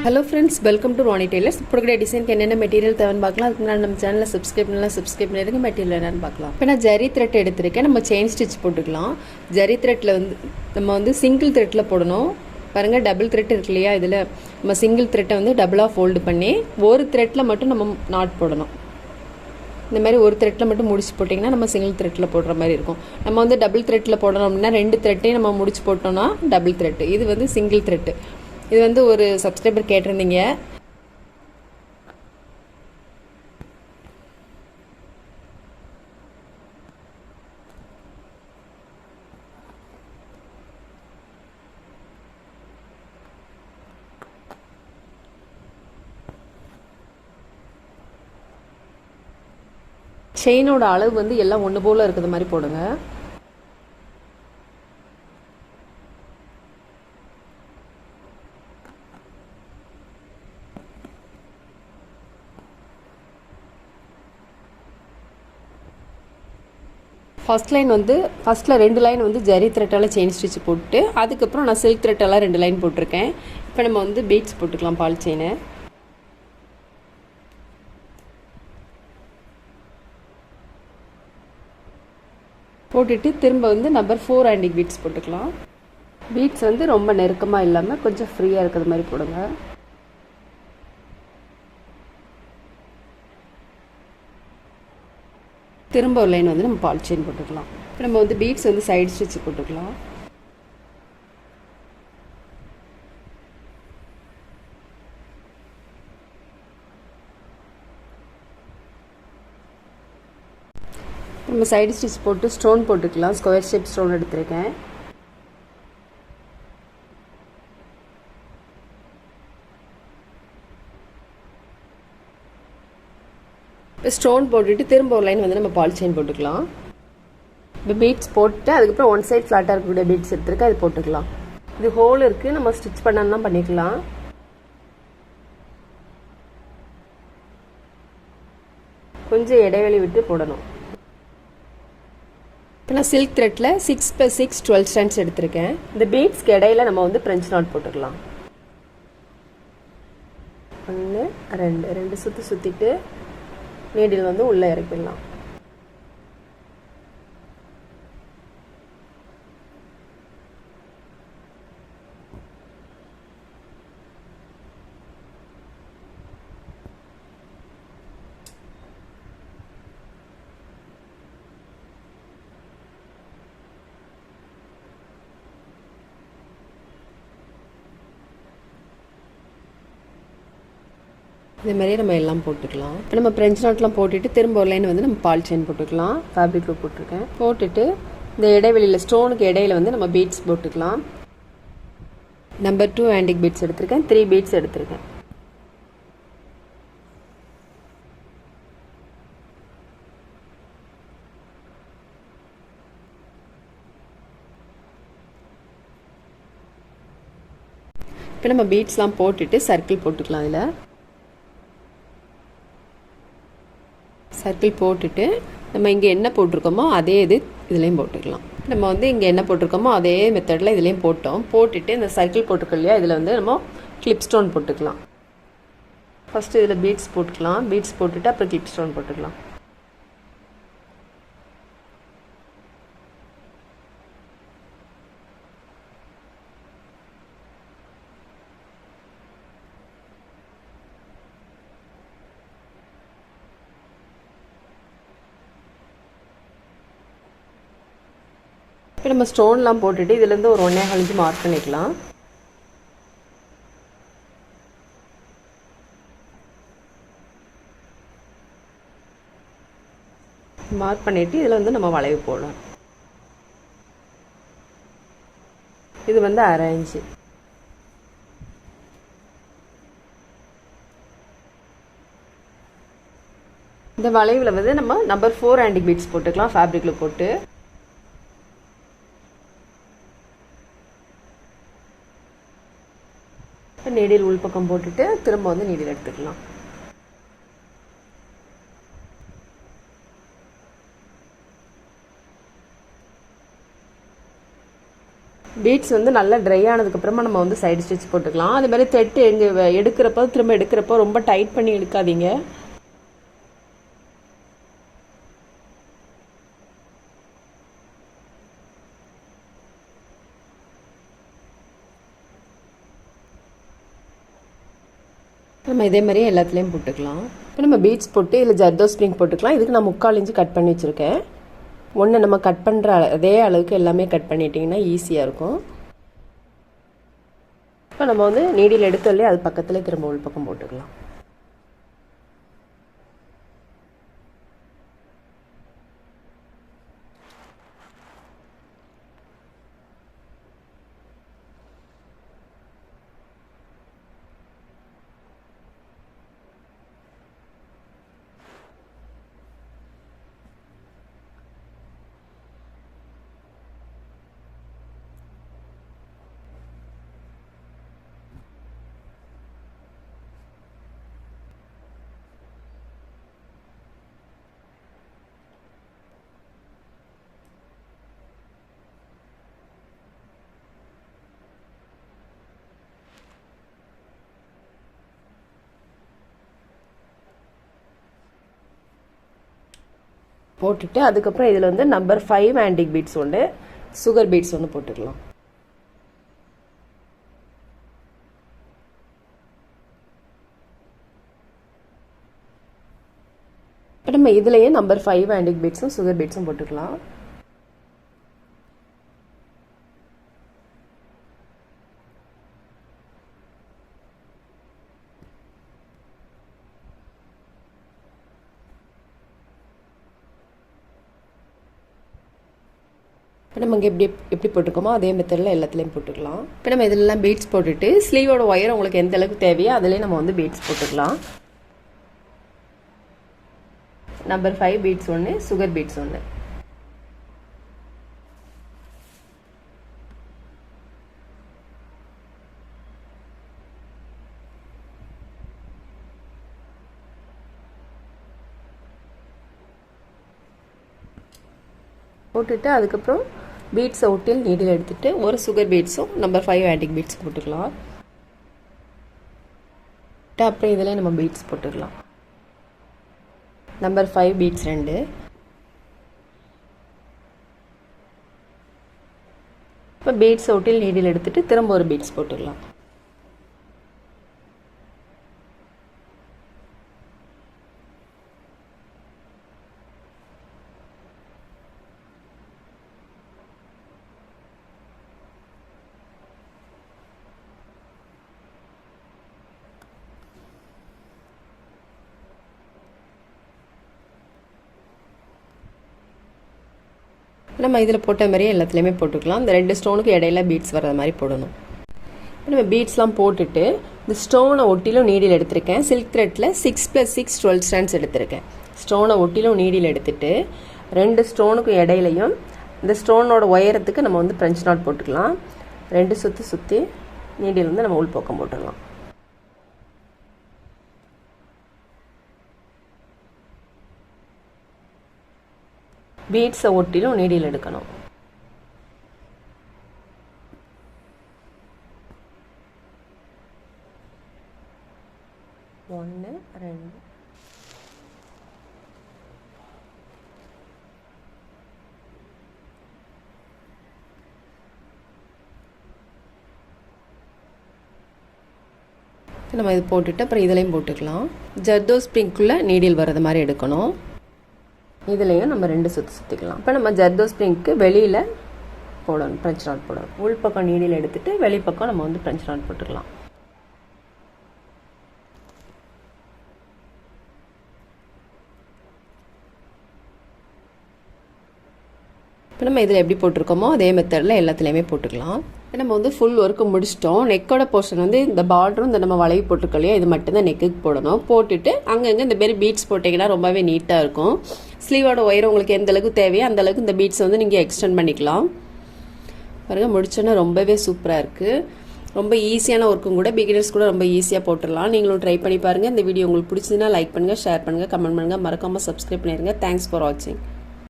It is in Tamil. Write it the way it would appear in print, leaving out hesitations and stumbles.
Hello friends, welcome to Ronnie Tailors. இப்போக்கிற டிசைனுக்கு என்னென்ன மெட்டீரியல் தேவைன்னு பார்க்கலாம். அதுக்கு முன்னாடி நம்ம சேனலை சப்ஸ்கிரைப் பண்ணிடுங்க. மெட்டீரியல் என்னென்னு பார்க்கலாம். இப்போ நான் ஜரி த்ரெட் எடுத்திருக்கேன். நம்ம செயின் ஸ்டிச் போட்டுக்கலாம். ஜரி த்ரெட்டில் நம்ம சிங்கிள் த்ரெட்டில் போடணும். பாருங்கள், டபுள் த்ரெட் இருக்கு இல்லையா, இதில் நம்ம சிங்கிள் த்ரெட்டை டபுளாக ஃபோல்டு பண்ணி ஒரு த்ரெட்டில் மட்டும் நம்ம நாட் போடணும். இந்த மாதிரி ஒரு த்ரெட்டில் மட்டும் முடிச்சு போட்டிங்கன்னா நம்ம சிங்கிள் த்ரெட்டில் போடுற மாதிரி இருக்கும். நம்ம டபுள் த்ரெட்டில் போடணும் அப்படின்னா ரெண்டு த்ரெட்டையும் நம்ம முடிச்சு போட்டோம்னா டபுள் த்ரெட்டு. இது சிங்கிள் த்ரெட்டு. இது ஒரு சப்ஸ்கிரைபர் கேட்டிருந்தீங்க. செயினோட அளவு எல்லாம் ஒன்று போல் இருக்கிற மாதிரி போடுங்க. ஃபஸ்ட்டில் 2 லைன் ஜரி த்ரெட்டால் செயின் ஸ்டிச் போட்டு அதுக்கப்புறம் நான் சில்க் த்ரெட்டெல்லாம் 2 லைன் போட்டிருக்கேன். இப்போ நம்ம பீட்ஸ் போட்டுக்கலாம். பால் செயினை போட்டுட்டு திரும்ப நம்பர் 4 ஆண்டிக் பீட்ஸ் போட்டுக்கலாம். பீட்ஸ் ரொம்ப நெருக்கமாக இல்லாமல் கொஞ்சம் ஃப்ரீயாக இருக்கிற மாதிரி போடுங்க. திரும்ப ஒரு லைன் நம்ம பால் செயின் போட்டுக்கலாம். இப்போ நம்ம பீட்ஸ் சைடு ஸ்டிச் போட்டுக்கலாம். நம்ம சைடு ஸ்டிச் போட்டு ஸ்டோன் போட்டுக்கலாம். ஸ்கொயர் ஷேப் ஸ்டோன் எடுத்திருக்கேன். ஸ்டோன் போட்டுட்டு திரும்ப ஒரு லைன் நம்ம பால் செயின் போட்டுக்கலாம். இப்போ பீட்ஸ் போட்டு அதுக்கப்புறம் ஒன் சைட் ஃப்ளாட்டாக இருக்கக்கூடிய பீட்ஸ் எடுத்துருக்கு, அது போட்டுக்கலாம். இது ஹோல் இருக்குது, நம்ம ஸ்டிச் பண்ணா பண்ணிக்கலாம். கொஞ்சம் இடைவெளி விட்டு போடணும். இப்போ நான் சில்க் த்ரெட்டில் 6 + 6 12 ஸ்டாண்ட்ஸ் எடுத்திருக்கேன். இந்த பீட்ஸ்க்கு இடையில நம்ம பிரெஞ்ச் நாட் போட்டுக்கலாம். 1 2 சுற்றி சுற்றிட்டு நீடில் உள்ளே இறக்கிடலாம். இதே மாதிரியே நம்ம எல்லாம் போட்டுக்கலாம். இப்போ நம்ம ஃப்ரெஞ்ச் நாட்லாம் போட்டுட்டு திரும்ப ஒரு லைன் நம்ம பால் செயின் போட்டுக்கலாம். ஃபேப்ரிக்கில் போட்டிருக்கேன். போட்டுட்டு இந்த இடைவெளியில் ஸ்டோனுக்கு இடையில நம்ம பீட்ஸ் போட்டுக்கலாம். நம்பர் 2 ஆண்டிக் பீட்ஸ் எடுத்திருக்கேன். 3 பீட்ஸ் எடுத்திருக்கேன். இப்போ நம்ம பீட்ஸ்லாம் போட்டுட்டு சர்க்கிள் போட்டுக்கலாம். அதில் சர்க்கிள் போட்டுட்டு நம்ம இங்கே என்ன போட்டிருக்கோமோ அதே இதுலேயும் போட்டுக்கலாம். நம்ம இங்கே என்ன போட்டிருக்கோமோ அதே மெத்தடில் இதுலேயும் போட்டுட்டு இந்த சர்க்கிள் போட்டிருக்கோம் இல்லையா, இதில் நம்ம கிளிப் ஸ்டோன் போட்டுக்கலாம். ஃபஸ்ட்டு இதில் பீட்ஸ் போட்டுக்கலாம். பீட்ஸ் போட்டுட்டு அப்புறம் கிளிப் ஸ்டோன் போட்டுக்கலாம். இப்போ நம்ம ஸ்டோன்லாம் போட்டுட்டு இதுலேருந்து ஒரு 1.25 இன்ச் மார்க் பண்ணிக்கலாம். மார்க் பண்ணிவிட்டு இதில் நம்ம வளைவு போடலாம். இது 1/2 இன்ச்சு. இந்த வளைவில் நம்ம நம்பர் 4 ஆண்டிக் பீட்ஸ் போட்டுக்கலாம். ஃபேப்ரிக்கில் போட்டு நீடில் உள்பக்கம் போட்டுட்டு திரும்ப நீடில் எடுத்துக்கலாம். பீட்ஸ் வந்து நல்லா ட்ரை ஆனதுக்கப்புறமா நம்ம வந்து சைடு ஸ்டிச் போட்டுக்கலாம். அது மாதிரி த்ரெட் எங்கே எடுக்கிறப்போ திரும்ப எடுக்கிறப்போ ரொம்ப டைட் பண்ணி எடுக்காதீங்க. நம்ம இதே மாதிரியே எல்லாத்துலேயும் போட்டுக்கலாம். இப்போ நம்ம பீட்ஸ் போட்டு இதில் ஜர்தோ ஸ்ப்ரிங் போட்டுக்கலாம். இதுக்கு நான் 3/4 இன்ச்சு கட் பண்ணி வச்சுருக்கேன். ஒன்று நம்ம கட் பண்ணுற அதே அளவுக்கு எல்லாமே கட் பண்ணிட்டிங்கன்னா ஈஸியாக இருக்கும். இப்போ நம்ம வந்து நீடில் எடுத்தாலே அது பக்கத்துலேயே திரும்ப உள் பக்கம் போட்டுக்கலாம். போட்டுட்டு அதுக்கப்புறம் இதில் வந்து நம்பர் 5 ஆன்டிக் பீட்ஸ் ஒன்று, சுகர் பீட்ஸ் ஒன்று போட்டுக்கலாம். இப்போ நம்ம இதுலேயே நம்பர் 5 ஆன்டிக் பீட்ஸும் சுகர் பீட்ஸும் போட்டுக்கலாம். இப்போ நம்ம இங்கே எப்படி போட்டிருக்கோமோ அதே மெத்தடில் எல்லாத்துலேயும் போட்டுக்கலாம். இப்போ நம்ம இதெல்லாம் பீட்ஸ் போட்டுட்டு ஸ்லீவோட ஒயர் உங்களுக்கு எந்த அளவுக்கு தேவையோ அதிலே நம்ம வந்து பீட்ஸ் போட்டுக்கலாம். நம்பர் 5 பீட்ஸ் ஒன்று, சுகர் பீட்ஸ் ஒன்று. போட்டுட்டு அதுக்கப்புறம் பீட்ஸை ஒட்டில் நீடில் எடுத்துகிட்டு ஒரு சுகர் பீட்ஸும் நம்பர் 5 ஆன்டிக் பீட்ஸ் போட்டுக்கலாம். அப்புறம் இதில் நம்ம பீட்ஸ் போட்டுக்கலாம். Number 5 beads 2. இப்போ பீட்ஸை ஒட்டில் நீடில் எடுத்துகிட்டு திரும்ப ஒரு பீட்ஸ் போட்டுக்கலாம். நம்ம இதில் போட்ட மாதிரியே எல்லாத்துலேயுமே போட்டுக்கலாம். இந்த 2 ஸ்டோனுக்கு இடையில பீட்ஸ் வர்ற மாதிரி போடணும். நம்ம பீட்ஸ்லாம் போட்டுட்டு இந்த ஸ்டோனை ஒட்டிலும் நீடில் எடுத்திருக்கேன். சில்க் த்ரெட்டில் 6 + 6 12 ஸ்டாண்ட்ஸ் எடுத்திருக்கேன். ஸ்டோனை ஒட்டிலும் நீடில் எடுத்துட்டு 2 ஸ்டோனுக்கு இடையிலையும் இந்த ஸ்டோனோட உயரத்துக்கு நம்ம வந்து ஃப்ரெஞ்ச் நாட் போட்டுக்கலாம். 2 சுற்றி நீடில் வந்து நம்ம உள் பக்கம் போட்டுடலாம். பீட்ஸை ஒட்டிலும் நீடில் எடுக்கணும். ஒன்று 2 நம்ம இது போட்டுட்டு அப்புறம் இதுலேயும் போட்டுக்கலாம். ஜர்தோ ஸ்ப்ரிங்குள்ளே நீடில் வர்றது மாதிரி எடுக்கணும். இதுலேயும் நம்ம 2 சுற்றிக்கலாம். இப்போ நம்ம ஜர்தோ ஸ்ப்ரிங்க்கு வெளியில் போடணும், ஃப்ரெஞ்ச் நாட் போடணும். உள் பக்கம் நீடில் எடுத்துகிட்டு வெளிப்பக்கம் நம்ம வந்து ஃப்ரெஞ்ச் நாட் போட்டுக்கலாம். இப்போ நம்ம இதில் எப்படி போட்டிருக்கோமோ அதே மெத்தடில் எல்லாத்துலேயுமே போட்டுக்கலாம். நம்ம வந்து ஃபுல் ஒர்க்கு முடிச்சிட்டோம். நெக்கோட போர்ஷன் வந்து இந்த பார்டரும் இந்த நம்ம வளைவு போட்டிருக்கோம் இது மட்டும்தான் நெக்குக்கு போடணும். போட்டுட்டு அங்கங்கே இந்த மாதிரி பீட்ஸ் போட்டிங்கன்னா ரொம்பவே நீட்டாக இருக்கும். ஸ்லீவோட ஒயர் உங்களுக்கு எந்த அளவுக்கு தேவையோ அந்த அளவுக்கு இந்த பீட்ஸ் வந்து நீங்கள் எக்ஸ்டெண்ட் பண்ணிக்கலாம். பாருங்க முடிச்சோன்னா ரொம்பவே சூப்பராக இருக்குது. ரொம்ப ஈஸியான ஒர்க்கும் கூட, பிகினர்ஸ் கூட ரொம்ப ஈஸியாக போட்டுடலாம். நீங்களும் ட்ரை பண்ணி பாருங்கள். இந்த வீடியோ உங்களுக்கு பிடிச்சதுன்னா லைக் பண்ணுங்கள், ஷேர் பண்ணுங்கள், கமெண்ட் பண்ணுங்கள், மறக்காமல் சப்ஸ்கிரைப் பண்ணிடுங்க. தேங்க்ஸ் ஃபார் வாட்சிங்.